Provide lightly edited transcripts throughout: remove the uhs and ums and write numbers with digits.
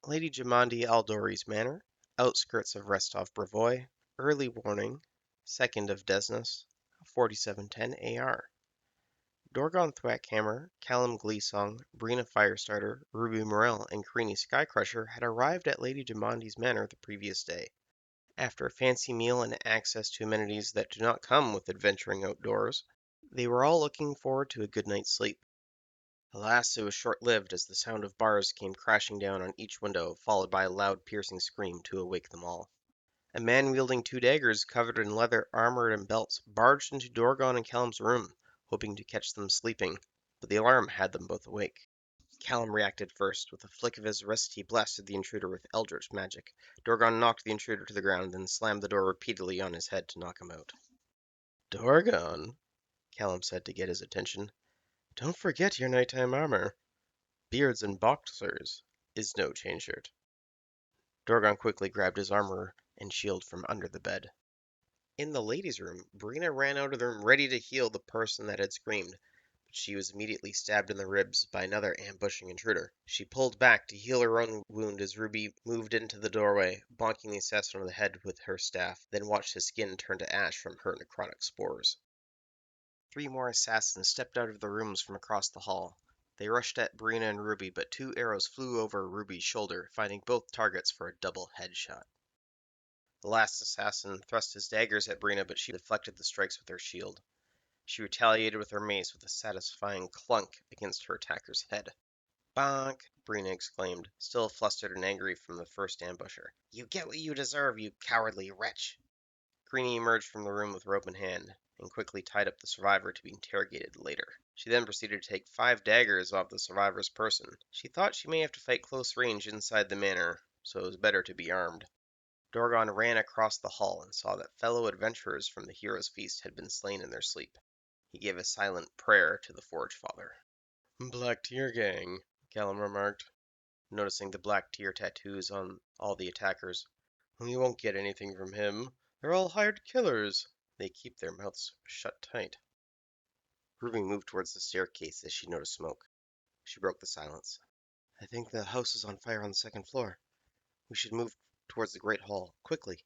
Lady Jamandi Aldori's Manor, outskirts of Restov Bravoy, early warning, 2nd of Desnas, 4710 AR. Dorgon Thwackhammer, Callum Gleesong, Brina Firestarter, Ruby Morel, and Kirini Skycrusher had arrived at Lady Jamandi's Manor the previous day. After a fancy meal and access to amenities that do not come with adventuring outdoors, they were all looking forward to a good night's sleep. Alas, it was short-lived as the sound of bars came crashing down on each window, followed by a loud piercing scream to awake them all. A man wielding 2 daggers covered in leather armor and belts barged into Dorgon and Callum's room, hoping to catch them sleeping, but the alarm had them both awake. Callum reacted first. With a flick of his wrist, he blasted the intruder with eldritch magic. Dorgon knocked the intruder to the ground, then slammed the door repeatedly on his head to knock him out. "Dorgon," Callum said to get his attention, "don't forget your nighttime armor. Beards and boxers is no chain shirt." Dorgon quickly grabbed his armor and shield from under the bed. In the ladies' room, Brina ran out of the room ready to heal the person that had screamed, but she was immediately stabbed in the ribs by another ambushing intruder. She pulled back to heal her own wound as Ruby moved into the doorway, bonking the assassin on the head with her staff, then watched his skin turn to ash from her necrotic spores. 3 more assassins stepped out of the rooms from across the hall. They rushed at Brina and Ruby, but 2 arrows flew over Ruby's shoulder, finding both targets for a double headshot. The last assassin thrust his daggers at Brina, but she deflected the strikes with her shield. She retaliated with her mace with a satisfying clunk against her attacker's head. "Bonk!" Brina exclaimed, still flustered and angry from the first ambusher. "You get what you deserve, you cowardly wretch!" Kirini emerged from the room with rope in hand, and quickly tied up the survivor to be interrogated later. She then proceeded to take 5 daggers off the survivor's person. She thought she may have to fight close range inside the manor, so it was better to be armed. Dorgon ran across the hall and saw that fellow adventurers from the hero's feast had been slain in their sleep. He gave a silent prayer to the Forge Father. "Black Tear Gang," Callum remarked, noticing the black tear tattoos on all the attackers. "We won't get anything from him. They're all hired killers. They keep their mouths shut tight." Ruby moved towards the staircase as she noticed smoke. She broke the silence. "I think the house is on fire on the 2nd floor. We should move towards the Great Hall, quickly."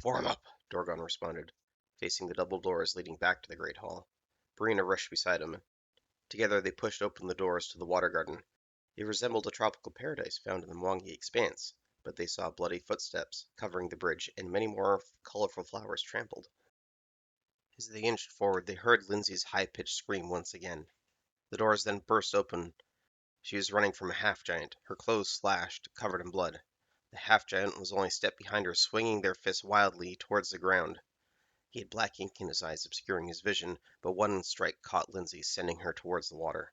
"Form up," Dorgon responded, facing the double doors leading back to the Great Hall. Brina rushed beside him. Together they pushed open the doors to the Water Garden. It resembled a tropical paradise found in the Mwangi Expanse, but they saw bloody footsteps covering the bridge and many more colorful flowers trampled. As they inched forward, they heard Lindsay's high-pitched scream once again. The doors then burst open. She was running from a half-giant, her clothes slashed, covered in blood. The half-giant was only a step behind her, swinging their fists wildly towards the ground. He had black ink in his eyes, obscuring his vision, but one strike caught Lindsay, sending her towards the water.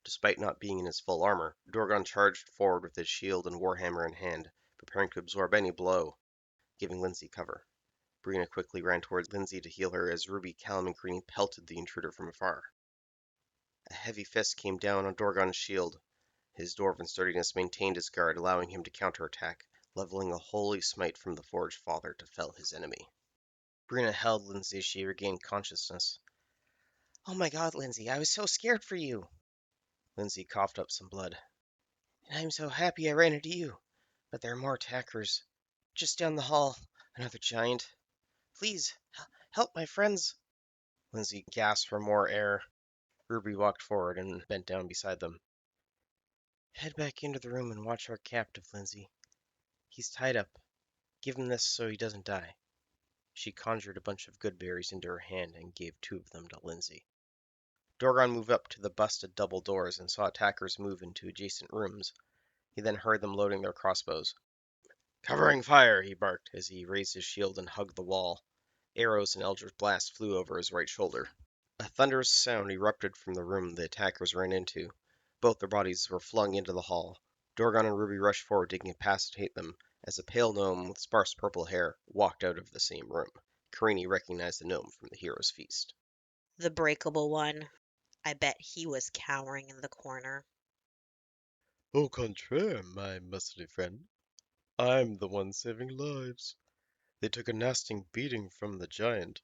Despite not being in his full armor, Dorgon charged forward with his shield and warhammer in hand, preparing to absorb any blow, giving Lindsay cover. Brina quickly ran towards Lindsay to heal her as Ruby, Callum, and Kirini pelted the intruder from afar. A heavy fist came down on Dorgon's shield. His dwarven sturdiness maintained his guard, allowing him to counterattack, leveling a holy smite from the Forge Father to fell his enemy. Brina held Lindsay as she regained consciousness. "Oh my god, Lindsay, I was so scared for you." Lindsay coughed up some blood. "And I'm so happy I ran into you. But there are more attackers. Just down the hall, another giant. Please, help my friends." Lindsay gasped for more air. Ruby walked forward and bent down beside them. "Head back into the room and watch our captive, Lindsay. He's tied up. Give him this so he doesn't die." She conjured a bunch of good berries into her hand and gave 2 of them to Lindsay. Dorgon moved up to the busted double doors and saw attackers move into adjacent rooms. He then heard them loading their crossbows. "Covering fire!" he barked as he raised his shield and hugged the wall. Arrows and eldritch blasts flew over his right shoulder. A thunderous sound erupted from the room the attackers ran into. Both their bodies were flung into the hall. Dorgon and Ruby rushed forward to incapacitate them, as a pale gnome with sparse purple hair walked out of the same room. Kirini recognized the gnome from the hero's feast. The breakable one. I bet he was cowering in the corner. "Au contraire, my muscly friend. I'm the one saving lives. They took a nasty beating from the giant."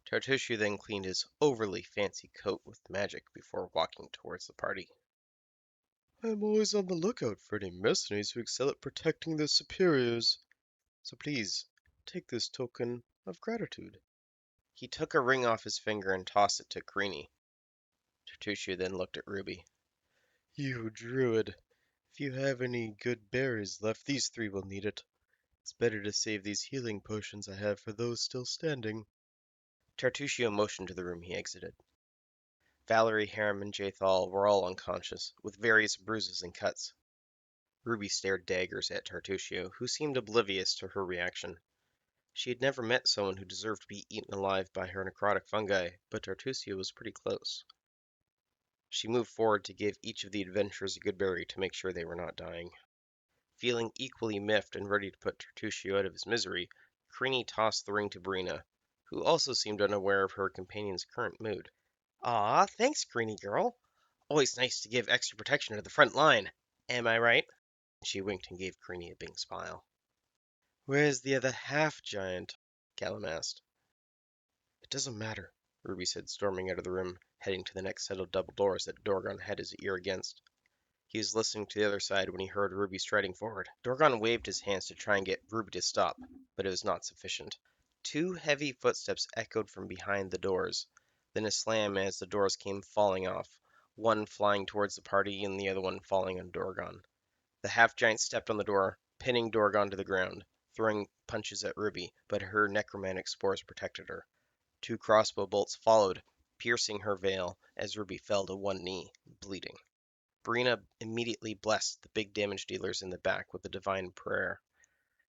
Tartushu then cleaned his overly fancy coat with magic before walking towards the party. I am always on the lookout for any mercenaries who excel at protecting their superiors. So please, take this token of gratitude. He took a ring off his finger and tossed it to Kirini. Tertuccio then looked at Ruby. You druid, if you have any good berries left, these three will need it. It's better to save these healing potions I have for those still standing. Tertuccio motioned to the room he exited. Valerie, Harem, and Jathal were all unconscious, with various bruises and cuts. Ruby stared daggers at Tertuccio, who seemed oblivious to her reaction. She had never met someone who deserved to be eaten alive by her necrotic fungi, but Tertuccio was pretty close. She moved forward to give each of the adventurers a good berry to make sure they were not dying. Feeling equally miffed and ready to put Tertuccio out of his misery, Kirini tossed the ring to Brina, who also seemed unaware of her companion's current mood. Aw, thanks, Kirini girl. Always nice to give extra protection to the front line. Am I right? She winked and gave Kirini a big smile. Where's the other half-giant? Callum asked. It doesn't matter, Ruby said, storming out of the room, heading to the next set of double doors that Dorgon had his ear against. He was listening to the other side when he heard Ruby striding forward. Dorgon waved his hands to try and get Ruby to stop, but it was not sufficient. Two heavy footsteps echoed from behind the doors, then a slam as the doors came falling off, one flying towards the party and the other one falling on Dorgon. The half-giant stepped on the door, pinning Dorgon to the ground, throwing punches at Ruby, but her necromantic spores protected her. Two crossbow bolts followed, piercing her veil as Ruby fell to one knee, bleeding. Brina immediately blessed the big damage dealers in the back with a divine prayer.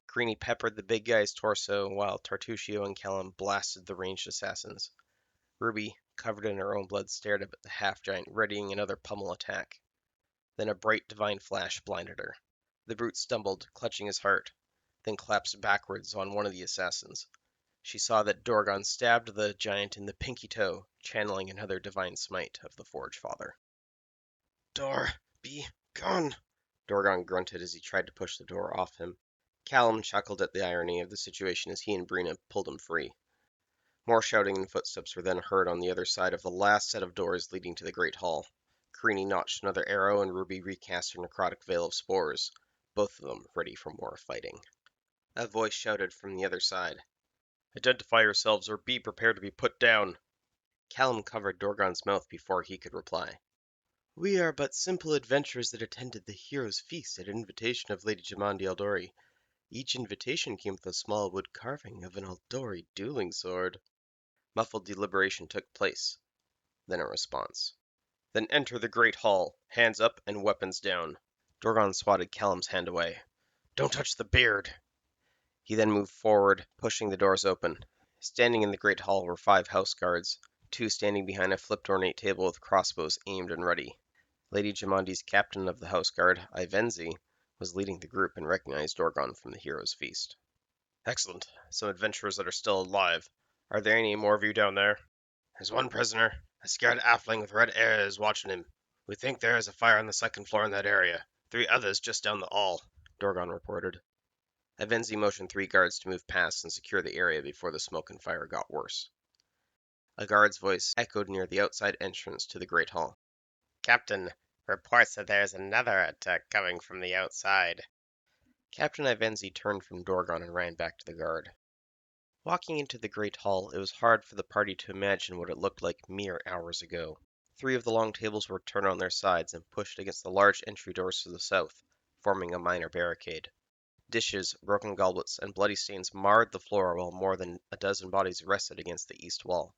Kirini peppered the big guy's torso, while Tertuccio and Callum blasted the ranged assassins. Ruby, covered in her own blood, stared up at the half-giant, readying another pummel attack. Then a bright divine flash blinded her. The brute stumbled, clutching his heart, then collapsed backwards on one of the assassins. She saw that Dorgon stabbed the giant in the pinky toe, channeling another divine smite of the Forge Father. Door, be gone, Dorgon grunted as he tried to push the door off him. Callum chuckled at the irony of the situation as he and Brina pulled him free. More shouting and footsteps were then heard on the other side of the last set of doors leading to the Great Hall. Kirini notched another arrow and Ruby recast her necrotic veil of spores, both of them ready for more fighting. A voice shouted from the other side. Identify yourselves or be prepared to be put down. Callum covered Dorgon's mouth before he could reply. We are but simple adventurers that attended the hero's feast at invitation of Lady Jamandi Eldori. Each invitation came with a small wood carving of an Eldori dueling sword. Muffled deliberation took place, then a response. Then enter the great hall, hands up and weapons down. Dorgon swatted Callum's hand away. Don't touch the beard! He then moved forward, pushing the doors open. Standing in the great hall were 5 house guards, 2 standing behind a flipped ornate table with crossbows aimed and ready. Lady Jamandi's captain of the house guard, Ivenzi, was leading the group and recognized Dorgon from the hero's feast. Excellent. Some adventurers that are still alive. Are there any more of you down there? There's one prisoner. A scared halfling with red hair is watching him. We think there is a fire on the 2nd floor in that area. 3 others just down the hall, Dorgon reported. Ivenzi motioned 3 guards to move past and secure the area before the smoke and fire got worse. A guard's voice echoed near the outside entrance to the great hall. Captain, reports that there's another attack coming from the outside. Captain Ivenzi turned from Dorgon and ran back to the guard. Walking into the great hall, it was hard for the party to imagine what it looked like mere hours ago. 3 of the long tables were turned on their sides and pushed against the large entry doors to the south, forming a minor barricade. Dishes, broken goblets, and bloody stains marred the floor while more than a dozen bodies rested against the east wall.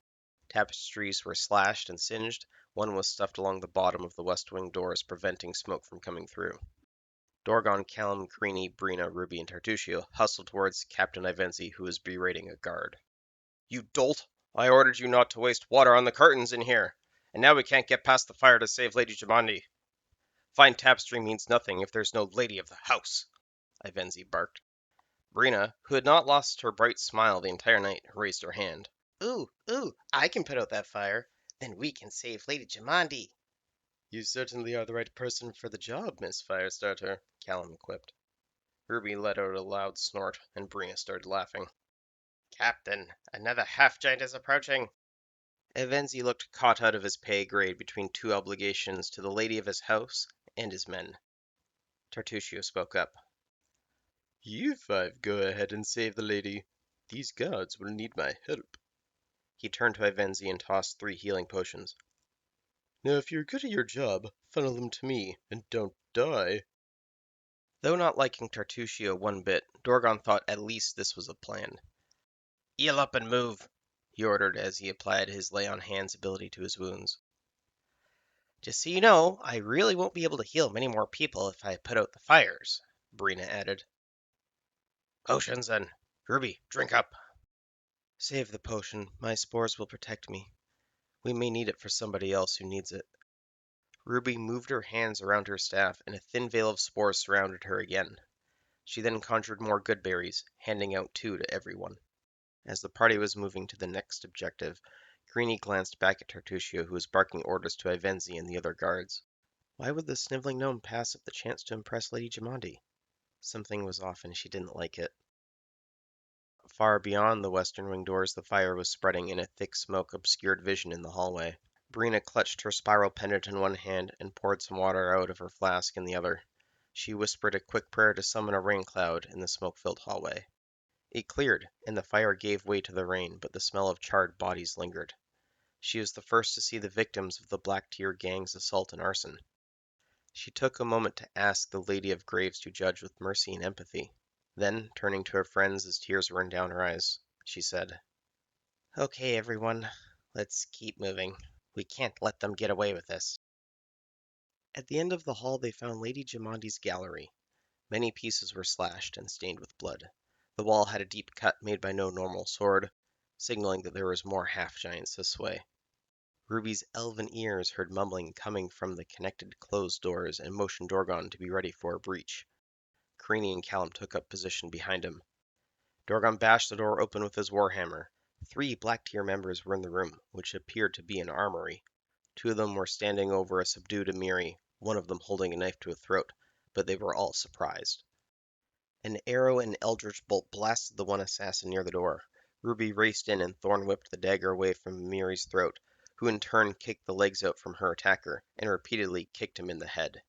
Tapestries were slashed and singed, one was stuffed along the bottom of the west wing doors, preventing smoke from coming through. Dorgon, Callum, Kirini, Brina, Ruby, and Tertuccio hustled towards Captain Ivenzi, who was berating a guard. You dolt! I ordered you not to waste water on the curtains in here, and now we can't get past the fire to save Lady Jamandi. Fine tapestry means nothing if there's no lady of the house, Ivenzi barked. Brina, who had not lost her bright smile the entire night, raised her hand. Ooh, I can put out that fire. Then we can save Lady Jamandi. You certainly are the right person for the job, Miss Firestarter, Callum quipped. Ruby let out a loud snort, and Brina started laughing. Captain, another half-giant is approaching. Ivenzi looked caught out of his pay grade between 2 obligations to the lady of his house and his men. Tartusio spoke up. You five go ahead and save the lady. These guards will need my help. He turned to Ivenzi and tossed 3 healing potions. Now if you're good at your job, funnel them to me, and don't die. Though not liking Tartusio one bit, Dorgon thought at least this was a plan. Heal up and move, he ordered as he applied his lay on hands ability to his wounds. Just so you know, I really won't be able to heal many more people if I put out the fires, Brina added. Potions then. Ruby, drink up. Save the potion. My spores will protect me. We may need it for somebody else who needs it. Ruby moved her hands around her staff, and a thin veil of spores surrounded her again. She then conjured more good berries, handing out 2 to everyone. As the party was moving to the next objective, Kirini glanced back at Tartusio, who was barking orders to Ivenzi and the other guards. Why would the sniveling gnome pass up the chance to impress Lady Jamandi? Something was off, and she didn't like it. Far beyond the western wing doors, the fire was spreading, and a thick smoke obscured vision in the hallway. Brina clutched her spiral pendant in one hand and poured some water out of her flask in the other. She whispered a quick prayer to summon a rain cloud in the smoke-filled hallway. It cleared, and the fire gave way to the rain, but the smell of charred bodies lingered. She was the first to see the victims of the Black Tier gang's assault and arson. She took a moment to ask the Lady of Graves to judge with mercy and empathy. Then, turning to her friends as tears ran down her eyes, she said, Okay, everyone, let's keep moving. We can't let them get away with this. At the end of the hall, they found Lady Jamandi's gallery. Many pieces were slashed and stained with blood. The wall had a deep cut made by no normal sword, signaling that there was more half-giants this way. Ruby's elven ears heard mumbling coming from the connected closed doors and motioned Dorgon to be ready for a breach. Kirini and Callum took up position behind him. Dorgon bashed the door open with his warhammer. 3 Black Tier members were in the room, which appeared to be an armory. 2 of them were standing over a subdued Emiri, one of them holding a knife to a throat, but they were all surprised. An arrow and eldritch bolt blasted the one assassin near the door. Ruby raced in and thorn whipped the dagger away from Emiri's throat, who in turn kicked the legs out from her attacker and repeatedly kicked him in the head.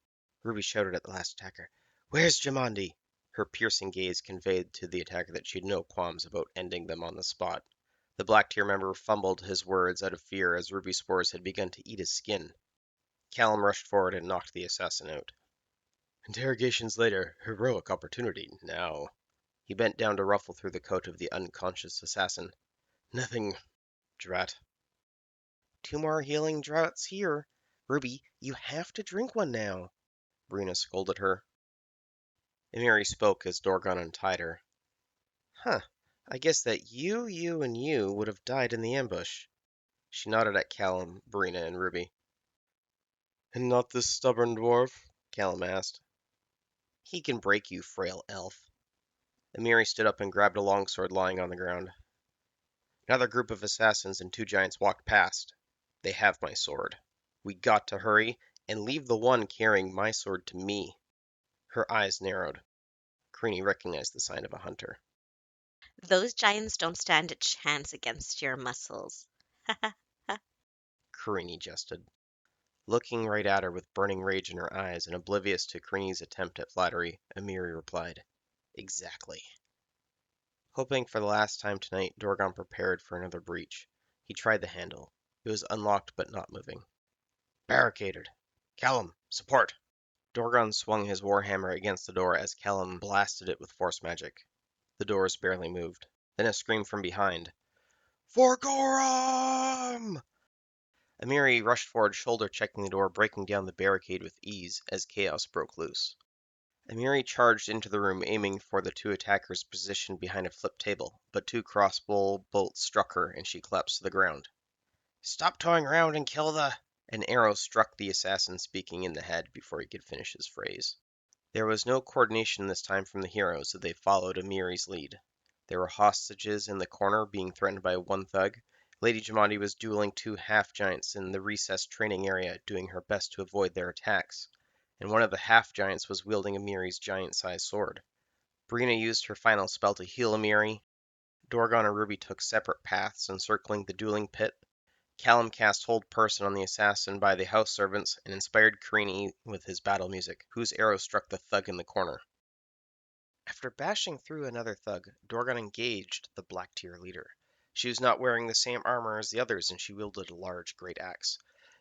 Ruby shouted at the last attacker, Where's Jamandi? Her piercing gaze conveyed to the attacker that she had no qualms about ending them on the spot. The Black Tier member fumbled his words out of fear as Ruby's spores had begun to eat his skin. Callum rushed forward and knocked the assassin out. Interrogations later, heroic opportunity now. He bent down to ruffle through the coat of the unconscious assassin. Nothing, drat. 2 more healing draughts here. Ruby, you have to drink one now, Brina scolded her. Emiri spoke as Dorgon untied her. Huh, I guess that you, and you would have died in the ambush. She nodded at Callum, Brina, and Ruby. And not this stubborn dwarf? Callum asked. He can break you, frail elf. Emiri stood up and grabbed a longsword lying on the ground. Another group of assassins and 2 giants walked past. They have my sword. We got to hurry and leave the one carrying my sword to me. Her eyes narrowed. Kirini recognized the sign of a hunter. Those giants don't stand a chance against your muscles. Kirini jested. Looking right at her with burning rage in her eyes and oblivious to Kirini's attempt at flattery, Emiri replied, Exactly. Hoping for the last time tonight, Dorgon prepared for another breach. He tried the handle. It was unlocked but not moving. Barricaded. Callum, support! Dorgon swung his warhammer against the door as Callum blasted it with force magic. The doors barely moved. Then a scream from behind. For Gorum! Emiri rushed forward, shoulder-checking the door, breaking down the barricade with ease as chaos broke loose. Emiri charged into the room, aiming for the 2 attackers positioned behind a flipped table, but 2 crossbow bolts struck her and she collapsed to the ground. Stop toying around and kill the... An arrow struck the assassin speaking in the head before he could finish his phrase. There was no coordination this time from the heroes, so they followed Emiri's lead. There were hostages in the corner being threatened by 1 thug. Lady Jamandi was dueling 2 half-giants in the recessed training area, doing her best to avoid their attacks, and one of the half-giants was wielding Emiri's giant-sized sword. Brina used her final spell to heal Emiri. Dorgon and Ruby took separate paths encircling the dueling pit. Callum cast Hold Person on the assassin by the house servants and inspired Kirini with his battle music, whose arrow struck the thug in the corner. After bashing through another thug, Dorgon engaged the Black Tier leader. She was not wearing the same armor as the others, and she wielded a large great axe.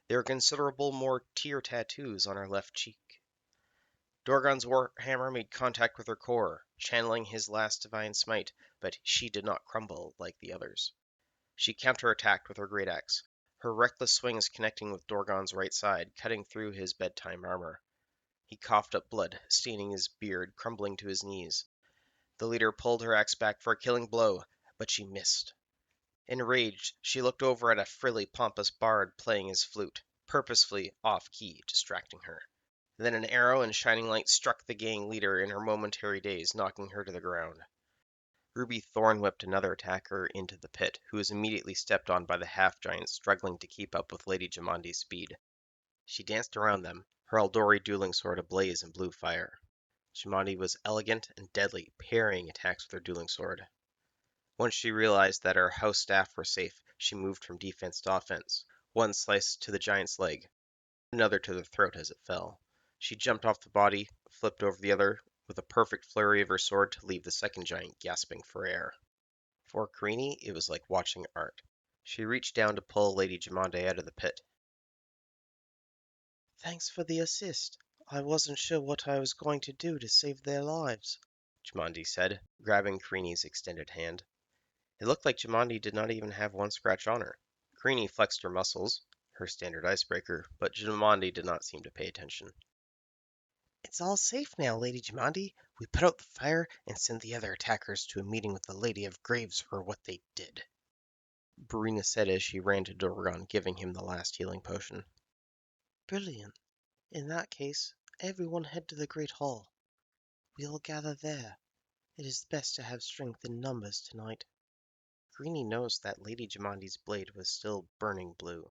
There were considerable more tier tattoos on her left cheek. Dorgon's warhammer made contact with her core, channeling his last divine smite, but she did not crumble like the others. She counterattacked with her great axe, her reckless swings connecting with Dorgon's right side, cutting through his bedtime armor. He coughed up blood, staining his beard, crumbling to his knees. The leader pulled her axe back for a killing blow, but she missed. Enraged, she looked over at a frilly, pompous bard playing his flute, purposefully off-key, distracting her. Then an arrow and shining light struck the gang leader in her momentary daze, knocking her to the ground. Ruby thorn-whipped another attacker into the pit, who was immediately stepped on by the half-giant struggling to keep up with Lady Jamandi's speed. She danced around them, her Eldori dueling sword ablaze in blue fire. Jamandi was elegant and deadly, parrying attacks with her dueling sword. Once she realized that her house staff were safe, she moved from defense to offense. One sliced to the giant's leg, another to the throat as it fell. She jumped off the body, flipped over the other, with a perfect flurry of her sword to leave the second giant gasping for air. For Kirini, it was like watching art. She reached down to pull Lady Jamande out of the pit. "Thanks for the assist. I wasn't sure what I was going to do to save their lives," Jamandi said, grabbing Kirini's extended hand. It looked like Jamandi did not even have one scratch on her. Kirini flexed her muscles, her standard icebreaker, but Jamandi did not seem to pay attention. "It's all safe now, Lady Jamandi. We put out the fire and sent the other attackers to a meeting with the Lady of Graves for what they did," Brina said as she ran to Dorgon, giving him the last healing potion. "Brilliant. In that case, everyone head to the Great Hall. We'll gather there. It is best to have strength in numbers tonight." Greenie noticed that Lady Jamandi's blade was still burning blue.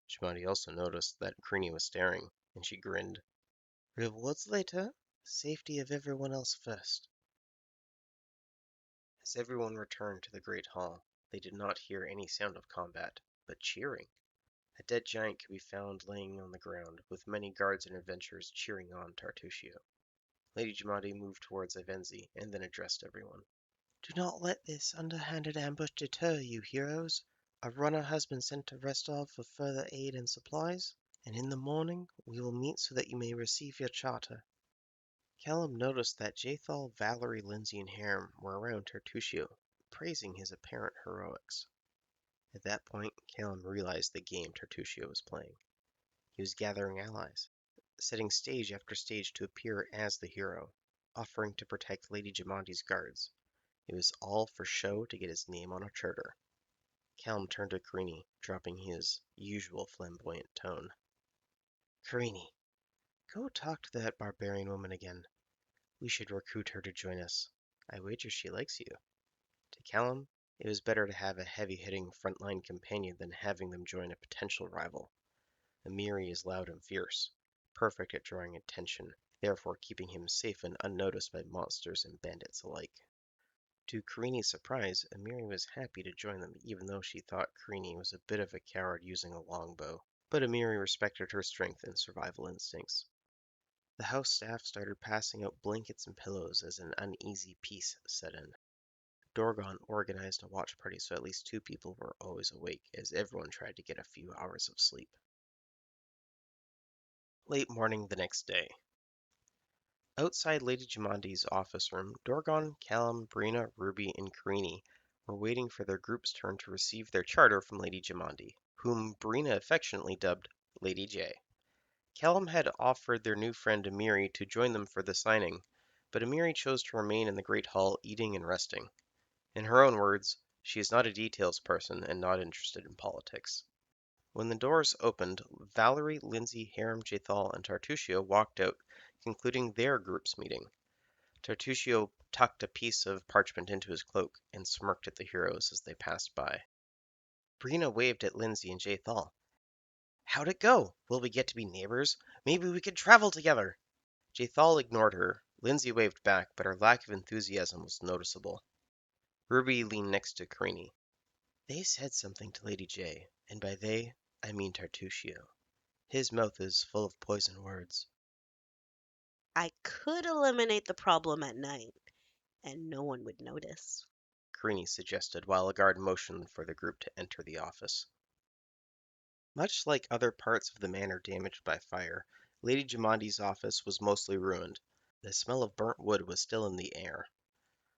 Jamandi also noticed that Greenie was staring, and she grinned. "Rewards later. Safety of everyone else first." As everyone returned to the Great Hall, they did not hear any sound of combat, but cheering. A dead giant could be found laying on the ground, with many guards and adventurers cheering on Tartusio. Lady Jamandi moved towards Ivenzi, and then addressed everyone. "Do not let this underhanded ambush deter you, heroes. A runner has been sent to Restov for further aid and supplies, and in the morning we will meet so that you may receive your charter." Callum noticed that Jathal, Valerie, Lindsay, and Harem were around Tartusio, praising his apparent heroics. At that point, Callum realized the game Tartusio was playing. He was gathering allies, setting stage after stage to appear as the hero, offering to protect Lady Jamandi's guards. It was all for show to get his name on a charter. Callum turned to Kirini, dropping his usual flamboyant tone. "Kirini, go talk to that barbarian woman again. We should recruit her to join us. I wager she likes you." To Callum, it was better to have a heavy-hitting frontline companion than having them join a potential rival. Amiri is loud and fierce, perfect at drawing attention, therefore keeping him safe and unnoticed by monsters and bandits alike. To Kirini's surprise, Amiri was happy to join them, even though she thought Kirini was a bit of a coward using a longbow. But Amiri respected her strength and survival instincts. The house staff started passing out blankets and pillows as an uneasy peace set in. Dorgon organized a watch party so at least 2 people were always awake, as everyone tried to get a few hours of sleep. Late morning the next day. Outside Lady Jamandi's office room, Dorgon, Callum, Brina, Ruby, and Kirini were waiting for their group's turn to receive their charter from Lady Jamandi, whom Brina affectionately dubbed Lady J. Callum had offered their new friend Amiri to join them for the signing, but Amiri chose to remain in the Great Hall eating and resting. In her own words, she is not a details person and not interested in politics. When the doors opened, Valerie, Lindsay, Harem, Jathal, and Tartusio walked out, concluding their group's meeting. Tartusio tucked a piece of parchment into his cloak and smirked at the heroes as they passed by. Brina waved at Lindsay and Jathal. "How'd it go? Will we get to be neighbors? Maybe we could travel together." Jathal ignored her. Lindsay waved back, but her lack of enthusiasm was noticeable. Ruby leaned next to Kirini. They said something to Lady J, and by they, I mean Tartuccio. His mouth is full of poison words. I could eliminate the problem at night, and no one would notice. Kirini suggested while a guard motioned for the group to enter the office. Much like other parts of the manor damaged by fire, Lady Jamondi's office was mostly ruined. The smell of burnt wood was still in the air.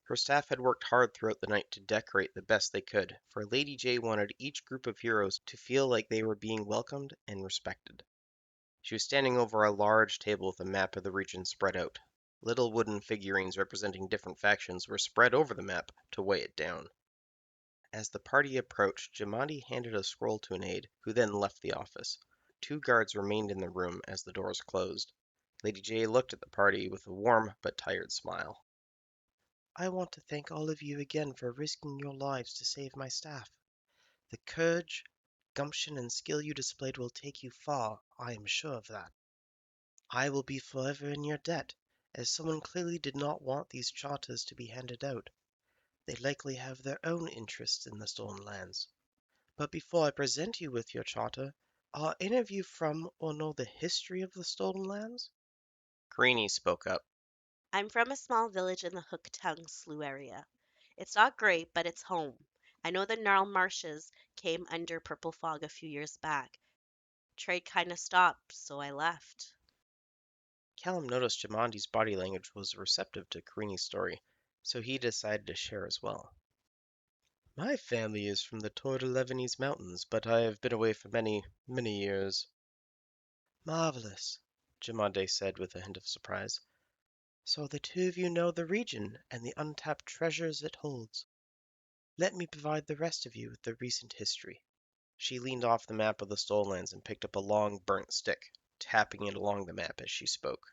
Her staff had worked hard throughout the night to decorate the best they could, for Lady J wanted each group of heroes to feel like they were being welcomed and respected. She was standing over a large table with a map of the region spread out. Little wooden figurines representing different factions were spread over the map to weigh it down. As the party approached, Jamondi handed a scroll to an aide, who then left the office. 2 guards remained in the room as the doors closed. Lady J looked at the party with a warm but tired smile. I want to thank all of you again for risking your lives to save my staff. The courage, gumption, and skill you displayed will take you far, I am sure of that. I will be forever in your debt, as someone clearly did not want these charters to be handed out. They likely have their own interests in the stolen lands. But before I present you with your charter, are any of you from or know the history of the stolen lands? Greenie spoke up. I'm from a small village in the Hooktongue Slough area. It's not great, but it's home. I know the Gnarl Marshes came under purple fog a few years back. Trade kind of stopped, so I left. Callum noticed Jamondi's body language was receptive to Karini's story, so he decided to share as well. My family is from the Torlevanese Mountains, but I have been away for many, many years. Marvelous, Jamonde said with a hint of surprise. So the two of you know the region and the untapped treasures it holds. Let me provide the rest of you with the recent history. She leaned off the map of the stolen lands and picked up a long, burnt stick, tapping it along the map as she spoke.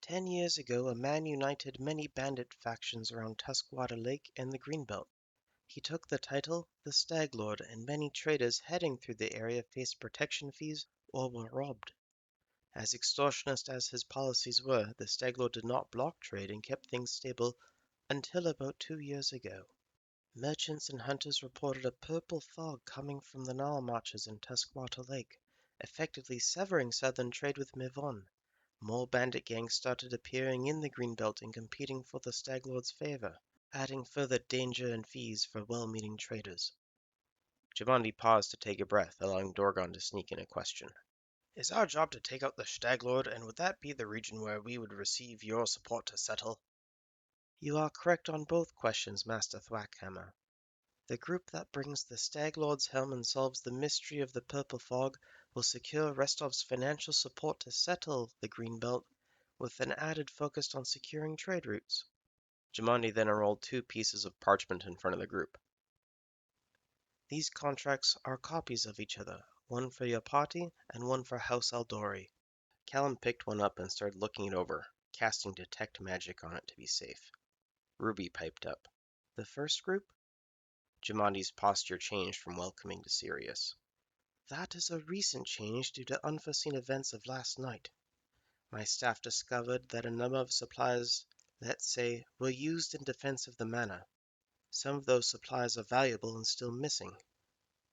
10 years ago, a man united many bandit factions around Tuskwata Lake and the Greenbelt. He took the title the Stag Lord, and many traders heading through the area faced protection fees or were robbed. As extortionist as his policies were, the Stag Lord did not block trade and kept things stable until about 2 years ago. Merchants and hunters reported a purple fog coming from the Nile Marches in Tuskwata Lake, effectively severing southern trade with Mivon. More bandit gangs started appearing in the Greenbelt and competing for the Stag Lord's favor, adding further danger and fees for well-meaning traders. Jamondi paused to take a breath, allowing Dorgon to sneak in a question. Is our job to take out the Stag Lord, and would that be the region where we would receive your support to settle? You are correct on both questions, Master Thwackhammer. The group that brings the Stag Lord's helm and solves the mystery of the purple fog will secure Restov's financial support to settle the Green Belt, with an added focus on securing trade routes. Jamondi then unrolled 2 pieces of parchment in front of the group. These contracts are copies of each other, one for your party and one for House Aldori. Callum picked one up and started looking it over, casting Detect Magic on it to be safe. Ruby piped up. The first group? Jamondi's posture changed from welcoming to serious. That is a recent change due to unforeseen events of last night. My staff discovered that a number of supplies, let's say, were used in defense of the manor. Some of those supplies are valuable and still missing.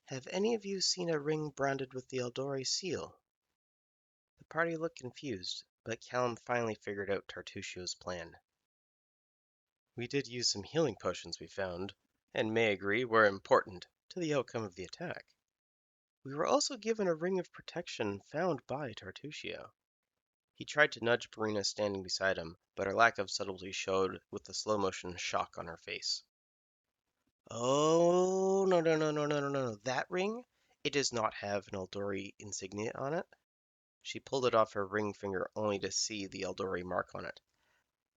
Have any of you seen a ring branded with the Eldori seal? The party looked confused, but Callum finally figured out Tartuccio's plan. We did use some healing potions we found, and may agree were important to the outcome of the attack. We were also given a ring of protection found by Tartuccio. He tried to nudge Verena standing beside him, but her lack of subtlety showed with the slow motion shock on her face. Oh, no, no, no, no, no, no, no. That ring? It does not have an Eldori insignia on it. She pulled it off her ring finger only to see the Eldori mark on it.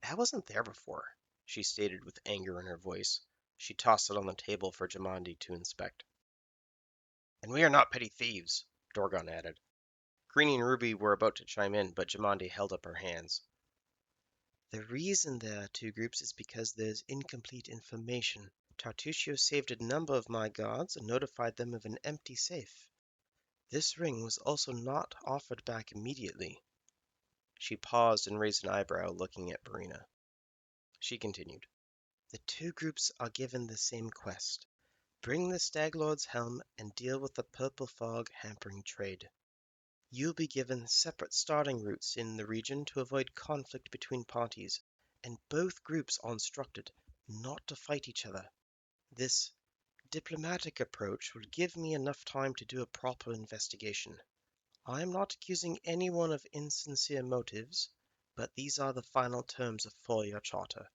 That wasn't there before, she stated with anger in her voice. She tossed it on the table for Jamondi to inspect. And we are not petty thieves, Dorgon added. Greenie and Ruby were about to chime in, but Jamondi held up her hands. The reason there are 2 groups is because there's incomplete information. Tartuccio saved a number of my guards and notified them of an empty safe. This ring was also not offered back immediately. She paused and raised an eyebrow, looking at Verena. She continued. The 2 groups are given the same quest. Bring the Staglord's helm and deal with the purple fog hampering trade. You'll be given separate starting routes in the region to avoid conflict between parties, and both groups are instructed not to fight each other. This diplomatic approach will give me enough time to do a proper investigation. I am not accusing anyone of insincere motives, but these are the final terms for your charter.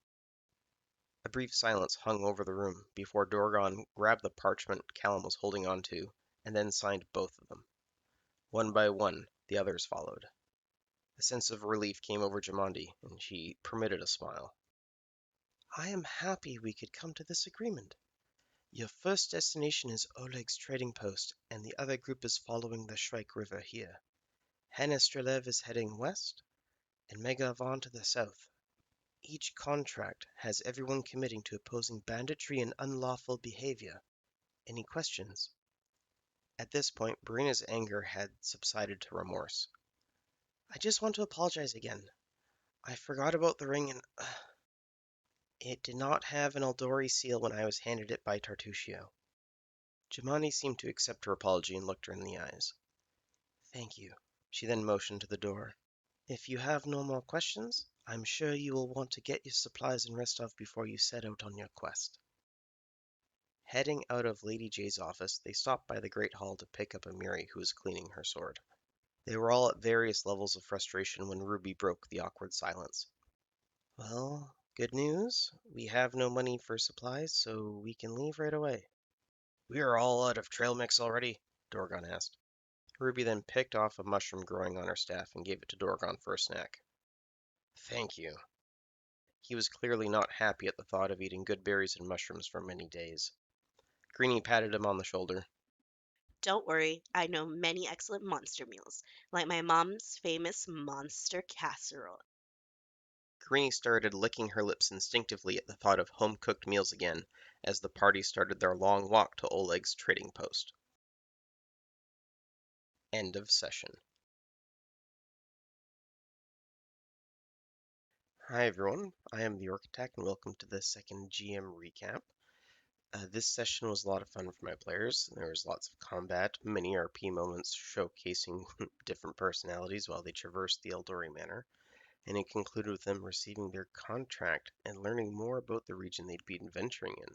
A brief silence hung over the room before Dorgon grabbed the parchment Callum was holding onto and then signed both of them. One by one, the others followed. A sense of relief came over Jamandi, and she permitted a smile. I am happy we could come to this agreement. Your first destination is Oleg's trading post, and the other group is following the Shrike River here. Hanestrelev is heading west, and Megavan to the south. Each contract has everyone committing to opposing banditry and unlawful behavior. Any questions? At this point, Brina's anger had subsided to remorse. I just want to apologize again. I forgot about the ring and it did not have an Eldori seal when I was handed it by Tartusio. Jemani seemed to accept her apology and looked her in the eyes. Thank you. She then motioned to the door. If you have no more questions, I'm sure you will want to get your supplies in Restov before you set out on your quest. Heading out of Lady J's office, they stopped by the Great Hall to pick up Amiri, who was cleaning her sword. They were all at various levels of frustration when Ruby broke the awkward silence. Well, good news. We have no money for supplies, so we can leave right away. We are all out of trail mix already, Dorgon asked. Ruby then picked off a mushroom growing on her staff and gave it to Dorgon for a snack. Thank you. He was clearly not happy at the thought of eating good berries and mushrooms for many days. Greenie patted him on the shoulder. Don't worry, I know many excellent monster meals, like my mom's famous monster casserole. Greenie started licking her lips instinctively at the thought of home-cooked meals again, as the party started their long walk to Oleg's trading post. End of session. Hi everyone, I am the Architect and welcome to the second GM recap. This session was a lot of fun for my players. There was lots of combat, many RP moments showcasing different personalities while they traversed the Eldori Manor, and it concluded with them receiving their contract and learning more about the region they'd be adventuring in.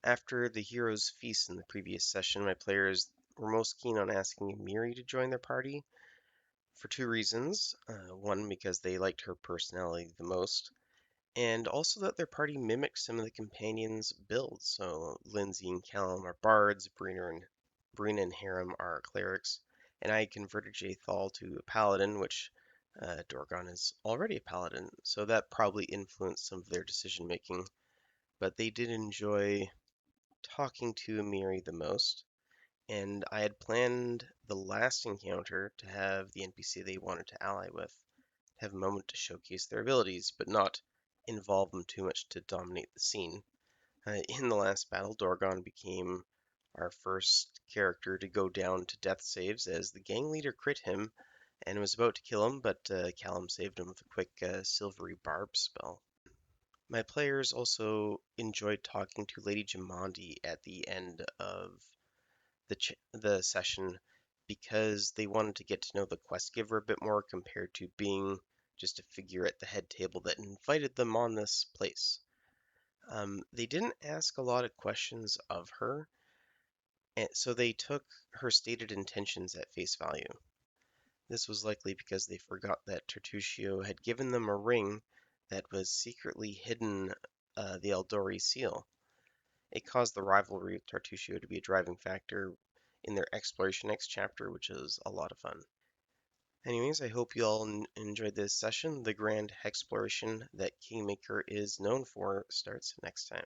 After the hero's feast in the previous session, my players were most keen on asking Amiri to join their party for two reasons. One, because they liked her personality the most, and also that their party mimicked some of the companions' builds. So Lindsay and Callum are bards, Brina and Harem are clerics, and I converted Jathal to a paladin, which Dorgon is already a paladin, so that probably influenced some of their decision making. But they did enjoy talking to Amiri the most, and I had planned the last encounter to have the NPC they wanted to ally with have a moment to showcase their abilities, but not involve them too much to dominate the scene. In the last battle, Dorgon became our first character to go down to death saves as the gang leader crit him and was about to kill him, but Callum saved him with a quick silvery barb spell. My players also enjoyed talking to Lady Jamandi at the end of the session because they wanted to get to know the quest giver a bit more compared to being just a figure at the head table that invited them on this place. They didn't ask a lot of questions of her, and so they took her stated intentions at face value. This was likely because they forgot that Tertutio had given them a ring that was secretly hidden the Eldori seal. It caused the rivalry with Tartusio to be a driving factor in their exploration next chapter, which is a lot of fun. Anyways, I hope you all enjoyed this session. The grand exploration that Kingmaker is known for starts next time.